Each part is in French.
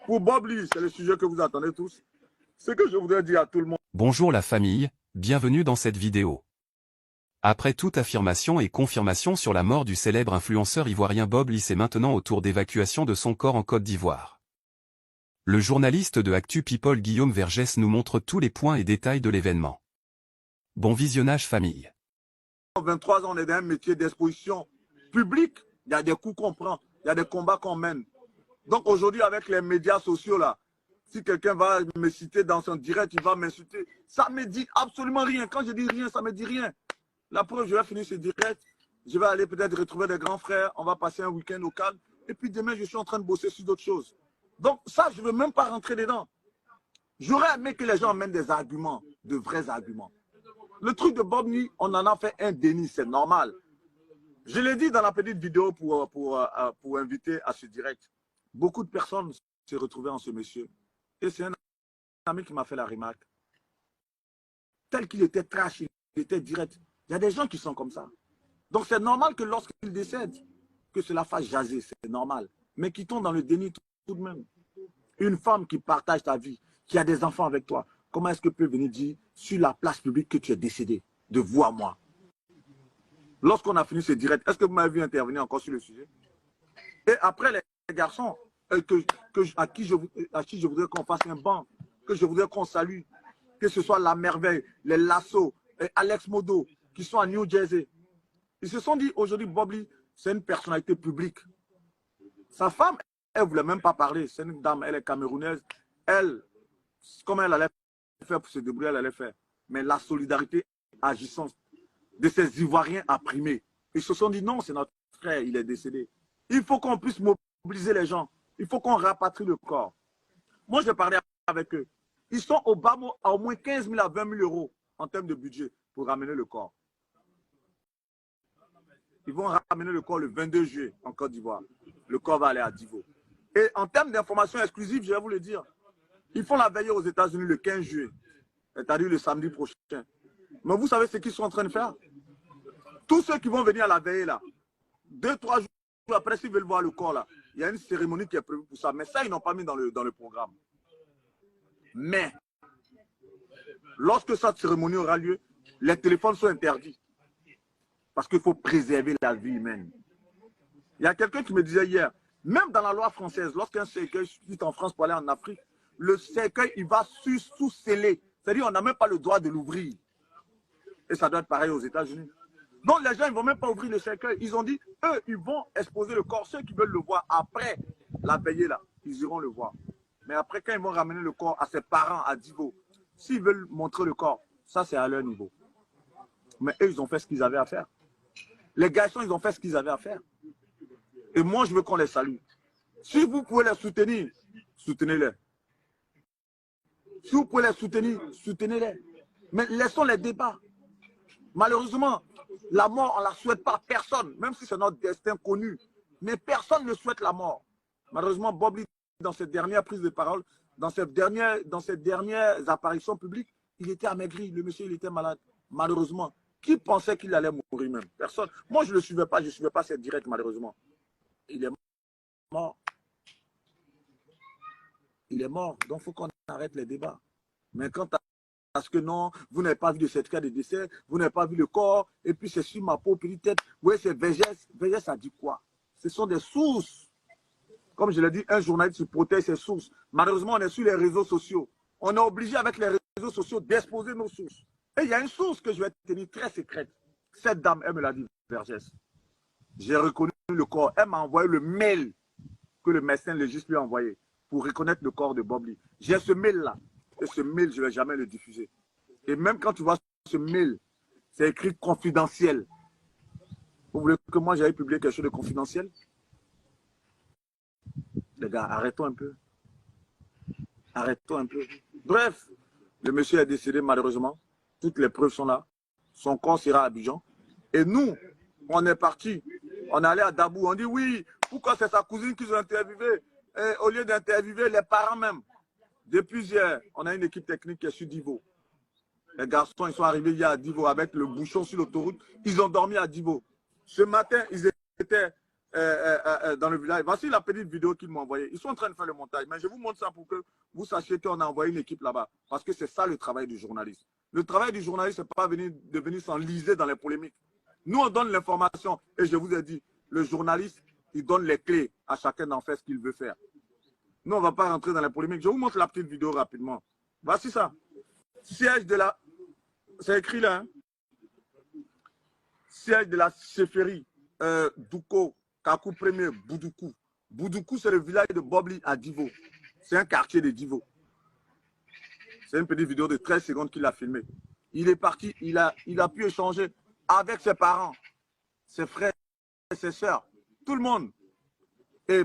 Pour Bob Lee, c'est le sujet que vous attendez tous. Ce que je voudrais dire à tout le monde. Bonjour la famille, bienvenue dans cette vidéo. Après toute affirmation et confirmation sur la mort du célèbre influenceur ivoirien Bob Lee, c'est maintenant au tour d'évacuation de son corps en Côte d'Ivoire. Le journaliste de Actu People Guillaume Vergès nous montre tous les points et détails de l'événement. Bon visionnage famille. 23 ans, on est dans un métier d'exposition publique. Il y a des coups qu'on prend, il y a des combats qu'on mène. Donc aujourd'hui, avec les médias sociaux, là, si quelqu'un va me citer dans son direct, il va m'insulter. Ça ne me dit absolument rien. Quand je dis rien, ça ne me dit rien. La preuve, je vais finir ce direct. Je vais aller peut-être retrouver des grands frères. On va passer un week-end au calme. Et puis demain, je suis en train de bosser sur d'autres choses. Donc ça, je ne veux même pas rentrer dedans. J'aurais aimé que les gens amènent des arguments, de vrais arguments. Le truc de Bob Lee, on en a fait un déni, c'est normal. Je l'ai dit dans la petite vidéo pour inviter à ce direct. Beaucoup de personnes se retrouvaient en ce monsieur. Et c'est un ami qui m'a fait la remarque. Tel qu'il était trash, il était direct. Il y a des gens qui sont comme ça. Donc c'est normal que lorsqu'il décède, que cela fasse jaser, c'est normal. Mais qui tombe dans le déni tout de même. Une femme qui partage ta vie, qui a des enfants avec toi, comment est-ce que peut venir dire sur la place publique que tu es décédé, de vous à moi? Lorsqu'on a fini ce direct, est-ce que vous m'avez vu intervenir encore sur le sujet? Et après, les garçons, à qui je voudrais qu'on fasse un banc, que je voudrais qu'on salue, que ce soit La Merveille, les Lasso, et Alex Modo, qui sont à New Jersey. Ils se sont dit, aujourd'hui, Bob Lee, c'est une personnalité publique. Sa femme, elle ne voulait même pas parler. C'est une dame, elle est camerounaise. Elle, comment elle allait faire pour se débrouiller, elle allait faire. Mais la solidarité agissant de ces Ivoiriens a primé. Ils se sont dit, non, c'est notre frère, il est décédé. Il faut qu'on puisse mobiliser les gens. Il faut qu'on rapatrie le corps. Moi, j'ai parlé avec eux. Ils sont au bas mot à au moins 15 000 à 20 000 euros en termes de budget pour ramener le corps. Ils vont ramener le corps le 22 juillet en Côte d'Ivoire. Le corps va aller à Divo. Et en termes d'informations exclusives, je vais vous le dire, ils font la veillée aux États-Unis le 15 juillet, c'est-à-dire le samedi prochain. Mais vous savez ce qu'ils sont en train de faire? Tous ceux qui vont venir à la veillée là, 2-3 jours après, s'ils veulent voir le corps là, il y a une cérémonie qui est prévue pour ça. Mais ça, ils n'ont pas mis dans le programme. Mais, lorsque cette cérémonie aura lieu, les téléphones sont interdits. Parce qu'il faut préserver la vie humaine. Il y a quelqu'un qui me disait hier, même dans la loi française, lorsqu'un cercueil quitte en France pour aller en Afrique, le cercueil, il va sous-sceller. C'est-à-dire qu'on n'a même pas le droit de l'ouvrir. Et ça doit être pareil aux États-Unis. Donc les gens, ils ne vont même pas ouvrir le cercueil. Ils ont dit, eux, ils vont exposer le corps. Ceux qui veulent le voir après la veillée, là, ils iront le voir. Mais après, quand ils vont ramener le corps à ses parents à Divo, s'ils veulent montrer le corps, ça, c'est à leur niveau. Mais eux, ils ont fait ce qu'ils avaient à faire. Les garçons, ils ont fait ce qu'ils avaient à faire. Et moi, je veux qu'on les salue. Si vous pouvez les soutenir, soutenez-les. Si vous pouvez les soutenir, soutenez-les. Mais laissons les débats. Malheureusement, la mort, on ne la souhaite pas à personne, même si c'est notre destin connu. Mais personne ne souhaite la mort. Malheureusement, Bob Lee, dans cette dernière prise de parole, dans cette dernière apparition publique, il était amaigri. Le monsieur, il était malade. Malheureusement. Qui pensait qu'il allait mourir même? Personne. Moi, je ne le suivais pas. Je ne suivais pas cette direct, malheureusement. Il est mort. Il est mort. Donc, il faut qu'on arrête les débats. Mais quant à ce que non, vous n'avez pas vu de certificat de décès, vous n'avez pas vu le corps, et puis c'est sur ma peau, petite tête. Oui, c'est Vergès. Vergès a dit quoi? Ce sont des sources. Comme je l'ai dit, un journaliste se protège ses sources. Malheureusement, on est sur les réseaux sociaux. On est obligé avec les réseaux sociaux d'exposer nos sources. Et il y a une source que je vais tenir très secrète. Cette dame, elle me l'a dit, Vergès. J'ai reconnu le corps. Elle m'a envoyé le mail que le médecin légiste lui a envoyé pour reconnaître le corps de Bob Lee. J'ai ce mail-là. Et ce mail, je ne vais jamais le diffuser. Et même quand tu vois ce mail, c'est écrit confidentiel. Vous voulez que moi, j'aille publier quelque chose de confidentiel? Les gars, arrêtons un peu. Arrêtons un peu. Bref, le monsieur est décédé malheureusement. Toutes les preuves sont là. Son corps sera à Abidjan. Et nous, on est partis. On est allé à Dabou. On dit oui, pourquoi c'est sa cousine qu'ils ont interviewé? Et au lieu d'interviewer les parents même. Depuis hier, on a une équipe technique qui est sur Divo. Les garçons, ils sont arrivés hier à Divo avec le bouchon sur l'autoroute. Ils ont dormi à Divo. Ce matin, ils étaient dans le village. Voici la petite vidéo qu'ils m'ont envoyée. Ils sont en train de faire le montage. Mais je vous montre ça pour que vous sachiez qu'on a envoyé une équipe là-bas. Parce que c'est ça le travail du journaliste. Le travail du journaliste, ce n'est pas de venir s'enliser dans les polémiques. Nous, on donne l'information. Et je vous ai dit, le journaliste, il donne les clés à chacun d'en faire ce qu'il veut faire. Nous, on ne va pas rentrer dans les polémiques. Je vous montre la petite vidéo rapidement. Voici ça. Siège de la... C'est écrit là. Hein? Siège de la chefferie Douko, Kakou Premier, Boudoukou. Boudoukou, c'est le village de Bobli à Divo. C'est un quartier de Divo. C'est une petite vidéo de 13 secondes qu'il a filmée. Il est parti, il a pu échanger avec ses parents, ses frères, ses soeurs, tout le monde. Et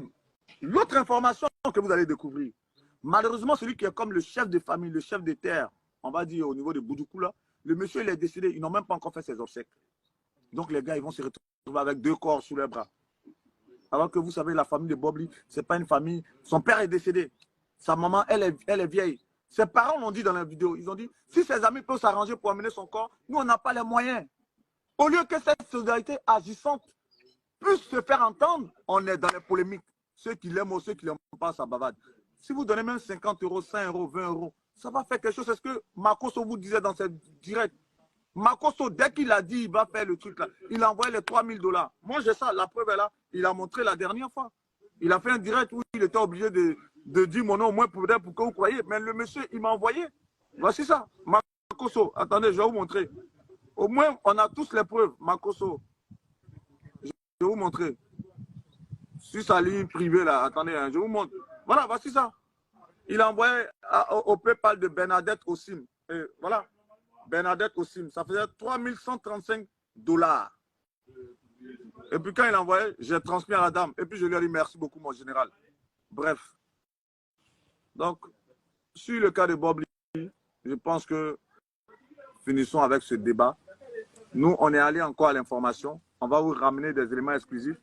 l'autre information que vous allez découvrir, malheureusement, celui qui est comme le chef de famille, le chef de terre, on va dire au niveau de Boudoukou, là, le monsieur, il est décédé, ils n'ont même pas encore fait ses obsèques. Donc les gars, ils vont se retrouver avec 2 corps sous leurs bras. Alors que vous savez, la famille de Bobli, ce n'est pas une famille. Son père est décédé. Sa maman, elle est vieille. Ses parents l'ont dit dans la vidéo. Ils ont dit, si ses amis peuvent s'arranger pour amener son corps, nous, on n'a pas les moyens. Au lieu que cette solidarité agissante puisse se faire entendre, on est dans les polémiques. Ceux qui l'aiment ou ceux qui ne l'aiment pas, ça bavade. Si vous donnez même 50 €, 5 €, 20 €, ça va faire quelque chose. C'est ce que Makoso vous disait dans cette directe. Makoso, dès qu'il a dit il va faire le truc là, il a envoyé les 3000 $. Moi, j'ai ça, la preuve est là. Il a montré la dernière fois. Il a fait un direct où il était obligé de dire mon nom au moins pour que vous croyez. Mais le monsieur, il m'a envoyé. Voici ça. Makoso, attendez, je vais vous montrer. Au moins, on a tous les preuves. Makoso, je vais vous montrer. Sur sa ligne privée là, attendez, hein, je vous montre. Voilà, voici ça. Il a envoyé au PayPal de Bernadette Ossim. Et voilà. Bernadette Ossim, ça faisait 3135 $. Et puis quand il a envoyé, j'ai transmis à la dame. Et puis je lui ai dit merci beaucoup, mon général. Bref. Donc, sur le cas de Bobli, je pense que finissons avec ce débat. Nous, on est allé encore à l'information. On va vous ramener des éléments exclusifs.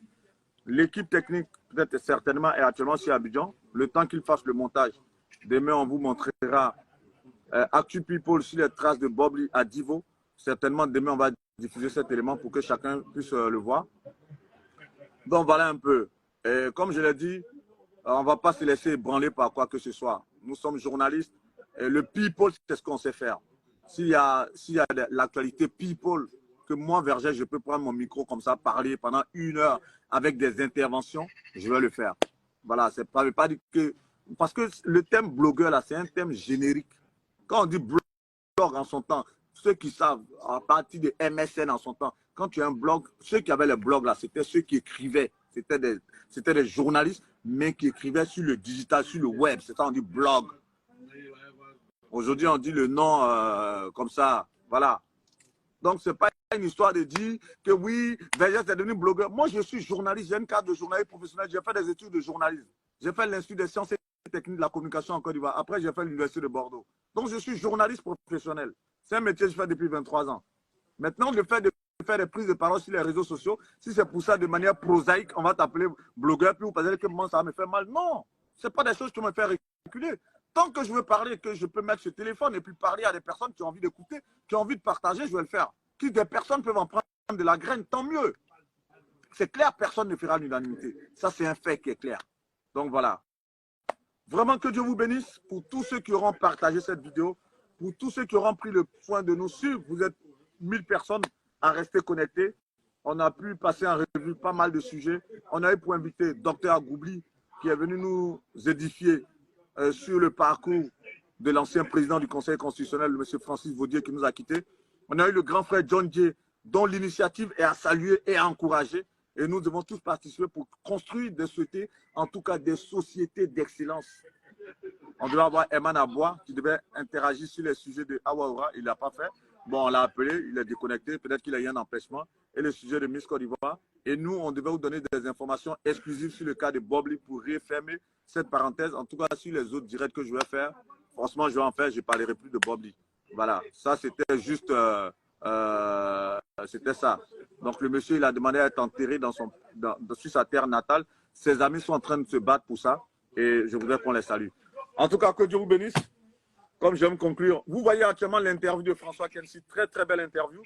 L'équipe technique, peut-être certainement, est actuellement sur Abidjan. Le temps qu'il fasse le montage, demain, on vous montrera Actu People sur les traces de Bobli à Divo. Certainement, demain, on va diffuser cet élément pour que chacun puisse le voir. Donc, voilà un peu. Et comme je l'ai dit, on ne va pas se laisser ébranler par quoi que ce soit. Nous sommes journalistes. Et le people, c'est ce qu'on sait faire. S'il y a l'actualité people, que moi, Verger, je peux prendre mon micro comme ça, parler pendant 1 heure avec des interventions, je vais le faire. Voilà, c'est pas dire que... Parce que le thème blogueur, là, c'est un thème générique. Quand on dit blog en son temps, ceux qui savent, à partir de MSN en son temps, quand tu as un blog, ceux qui avaient le blog là, c'était ceux qui écrivaient. C'était des journalistes, mais qui écrivaient sur le digital, sur le web. C'est ça, on dit blog. Aujourd'hui, on dit le nom comme ça. Voilà. Donc, ce n'est pas une histoire de dire que oui, Verger est devenu blogueur. Moi, je suis journaliste. J'ai une carte de journaliste professionnel. J'ai fait des études de journalisme. J'ai fait l'Institut des sciences et techniques de la communication en Côte d'Ivoire. Après, j'ai fait l'Université de Bordeaux. Donc, je suis journaliste professionnel. C'est un métier que je fais depuis 23 ans. Maintenant, le fait de faire des prises de parole sur les réseaux sociaux, si c'est pour ça de manière prosaïque, on va t'appeler blogueur, puis vous pensez que moi, ça va me faire mal. Non, ce n'est pas des choses qui me font reculer. Tant que je veux parler, que je peux mettre ce téléphone et puis parler à des personnes qui ont envie d'écouter, qui ont envie de partager, je vais le faire. Si des personnes peuvent en prendre de la graine, tant mieux. C'est clair, personne ne fera l'unanimité. Ça, c'est un fait qui est clair. Donc voilà. Vraiment que Dieu vous bénisse pour tous ceux qui auront partagé cette vidéo, pour tous ceux qui auront pris le soin de nous suivre. Vous êtes 1000 personnes à rester connectées. On a pu passer en revue pas mal de sujets. On a eu pour inviter Dr Agoubli qui est venu nous édifier sur le parcours de l'ancien président du Conseil constitutionnel, M. Francis Vaudier, qui nous a quittés. On a eu le grand frère John Jay, dont l'initiative est à saluer et à encourager. Et nous devons tous participer pour construire des sociétés, en tout cas des sociétés d'excellence. On devait avoir Eman Aboua qui devait interagir sur les sujets de Awaoura. Il ne l'a pas fait. Bon, on l'a appelé, il est déconnecté. Peut-être qu'il a eu un empêchement. Et le sujet de Miss Côte d'Ivoire. Et nous, on devait vous donner des informations exclusives sur le cas de Bobli pour refermer cette parenthèse. En tout cas, sur les autres directs que je vais faire, franchement, je vais en faire. Je ne parlerai plus de Bobli. Voilà, ça c'était juste, c'était ça. Donc le monsieur, il a demandé à être enterré sur sa terre natale. Ses amis sont en train de se battre pour ça et je voudrais qu'on les salue. En tout cas, que Dieu vous bénisse. Comme je vais me conclure, vous voyez actuellement l'interview de François Kensi, très très belle interview.